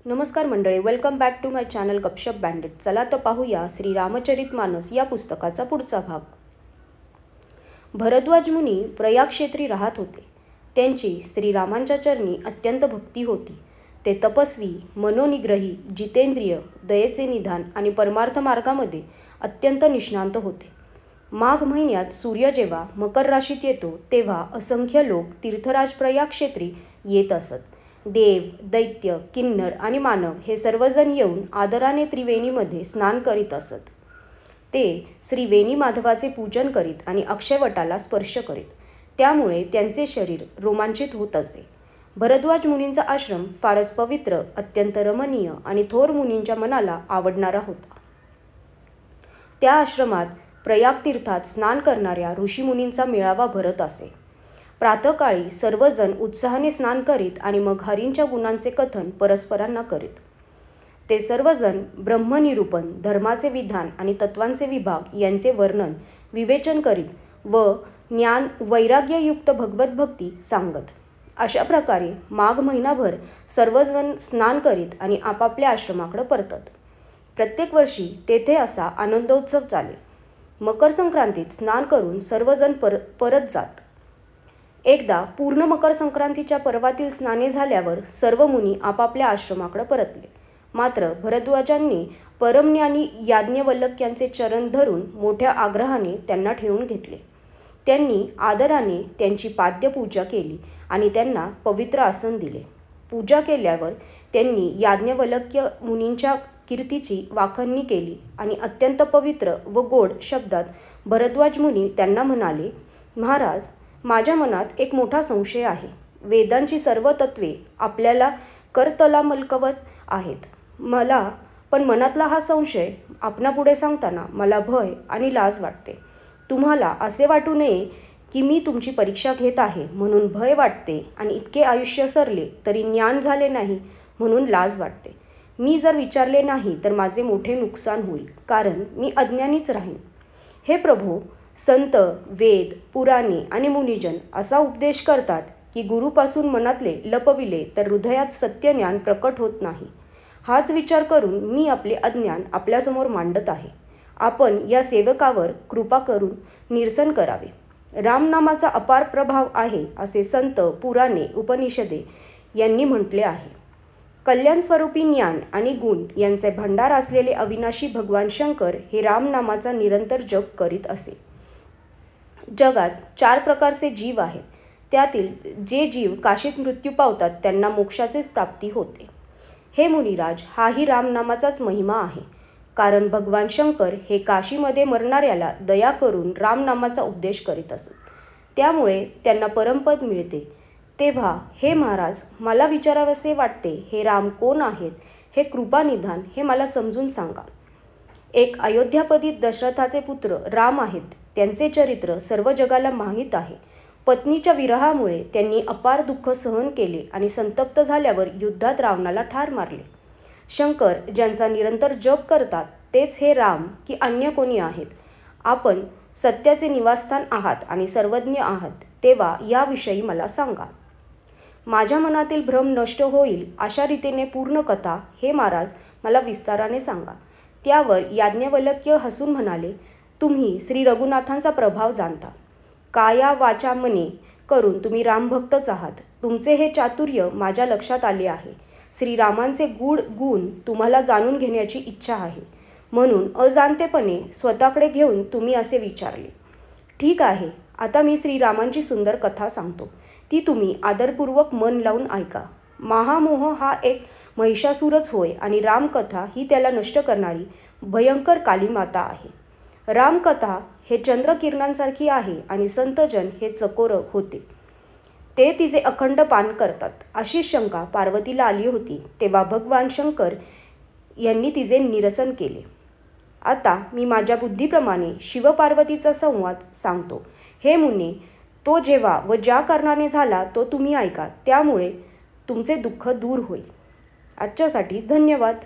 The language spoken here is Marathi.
नमस्कार मंडळी, welcome back to my channel Gapshap bandit. चला तर पाहूया श्री रामचरितमानस या पुस्तकाचा पुढचा भाग. भरद्वाज मुनी प्रयाग क्षेत्री राहत होते. त्यांची श्रीरामांच्या चरणी अत्यंत भक्ती होती. ते तपस्वी, मनोनिग्रही, जितेंद्रिय, दयेचे निधान आणि परमार्थ मार्गामध्ये अत्यंत निष्णांत होते. माघ महिन्यात सूर्य जेव्हा मकर राशीत येतो तेव्हा असंख्य लोक तीर्थराज प्रयाग क्षेत्री येत असत. देव, दैत्य, किन्नर आणि मानव हे सर्वजण येऊन आदराने त्रिवेणीमध्ये स्नान करीत असत. ते श्री वेणी माधवाचे पूजन करीत आणि अक्षयवटाला स्पर्श करीत. त्यामुळे त्यांचे शरीर रोमांचित होत असे. भरद्वाज मुनींचा आश्रम फारच पवित्र, अत्यंत रमणीय आणि थोर मुनींच्या मनाला आवडणारा होता. त्या आश्रमात प्रयाग तीर्थात स्नान करणाऱ्या ऋषीमुनींचा मेळावा भरत असे. प्रातःकाळी सर्वजण उत्साहाने स्नान करीत आणि मग हरींच्या गुणांचे कथन परस्परांना करीत. ते सर्वजण ब्रह्मनिरूपण, धर्माचे विधान आणि तत्वांचे विभाग यांचे वर्णन, विवेचन करीत व ज्ञान वैराग्ययुक्त भगवत भक्ती सांगत. अशा प्रकारे माघ महिनाभर सर्वजण स्नान करीत आणि आपापल्या आश्रमाकडे परतत. प्रत्येक वर्षी तेथे असा आनंदोत्सव चाले. मकर संक्रांतीत स्नान करून सर्वजण परत जात. एकदा पूर्ण मकर संक्रांतीच्या पर्वातील स्नाने झाल्यावर सर्व मुनी आपापल्या आश्रमाकडे परतले. मात्र भरद्वाजांनी परमज्ञानी याज्ञवल्क्यांचे चरण धरून मोठ्या आग्रहाने त्यांना ठेवून घेतले. त्यांनी आदराने त्यांची पाद्यपूजा केली आणि त्यांना पवित्र आसन दिले. पूजा केल्यावर त्यांनी याज्ञवल्क्य मुनींच्या कीर्तीची वाखाणणी केली आणि अत्यंत पवित्र व गोड शब्दात भरद्वाज मुनी त्यांना म्हणाले, महाराज, माझ्या मनात एक मोठा संशय आहे. वेदांची सर्व तत्वे आपल्याला करतलामलकवत आहेत. पण मनातला हा संशय आपणापुढे सांगताना मला भय आणि लाज वाटते. तुम्हाला असे वाटू नये की मी तुमची परीक्षा घेत आहे म्हणून भय वाटते आणि इतके आयुष्य सरले तरी ज्ञान झाले नाही म्हणून लाज वाटते. मी जर विचारले नाही तर माझे मोठे नुकसान होईल, कारण मी अज्ञानीच राहीन. हे प्रभो, संत, वेद, पुराणे आणि मुनिजन असा उपदेश करतात की गुरुपासून मनातले लपविले तर हृदयात सत्यज्ञान प्रकट होत नाही. हाच विचार करून मी आपले अज्ञान आपल्यासमोर मांडत आहे. आपण या सेवकावर कृपा करून निरसन करावे. रामनामाचा अपार प्रभाव आहे असे संत, पुराणे, उपनिषदे यांनी म्हटले आहे. कल्याणस्वरूपी ज्ञान आणि गुण यांचे भंडार असलेले अविनाशी भगवान शंकर हे रामनामाचा निरंतर जप करीत असे. जगात 4 प्रकारचे जीव आहेत. त्यातील जे जीव काशीत मृत्यू पावतात त्यांना मोक्षाचीच प्राप्ती होते. हे मुनिराज, हाही रामनामाचाच महिमा आहे. कारण भगवान शंकर हे काशीमध्ये मरणाऱ्याला दया करून रामनामाचा उपदेश करीत असत. त्यामुळे त्यांना परमपद मिळते. तेव्हा हे महाराज, मला विचारावसे वाटते, हे राम कोण आहेत? हे कृपानिधान हे मला समजून सांगा. एक अयोध्यापती दशरथाचे पुत्र राम आहेत. त्यांचे चरित्र सर्व जगाला माहीत आहे. पत्नीच्या विरहामुळे त्यांनी अपार दुःख सहन केले आणि संतप्त झाल्यावर युद्धात रावणाला ठार मारले. शंकर ज्यांचा निरंतर जप करतात तेच हे राम की अन्य कोणी आहेत? आपण सत्याचे निवासस्थान आहात आणि सर्वज्ञ आहात, तेव्हा याविषयी मला सांगा. माझ्या मनातील भ्रम नष्ट होईल अशा रीतीने पूर्ण कथा हे महाराज मला विस्ताराने सांगा. त्यावर याज्ञवल्क्य हसून म्हणाले, तुम्ही श्री रघुनाथांचा प्रभाव जाणता. काया वाचा मने करून तुम्ही रामभक्तच आहात. तुमचे हे चातुर्य माझ्या लक्षात आले आहे. श्रीरामांचे गूढ गुण तुम्हाला जाणून घेण्याची इच्छा आहे. म्हणून अजाणतेपणे स्वतःकडे घेऊन तुम्ही असे विचारले. ठीक आहे, आता मी श्रीरामांची सुंदर कथा सांगतो. ती तुम्ही आदरपूर्वक मन लावून ऐका. महामोह हा एक महिषासुरच होय आणि रामकथा ही त्याला नष्ट करणारी भयंकर कालीमाता आहे. रामकथा हे चंद्रकिरणांसारखी आहे आणि संतजन हे चकोर होते. ते तिचे अखंड पान करतात. अशी शंका पार्वतीला आली होती. तेव्हा भगवान शंकर यांनी तिचे निरसन केले. आता मी माझ्या बुद्धीप्रमाणे शिवपार्वतीचा संवाद सांगतो. हे मुने, तो जेव्हा व ज्या कारणाने झाला तो तुम्ही ऐका. त्यामुळे तुमचे दुःख दूर होईल. आजच्यासाठी धन्यवाद.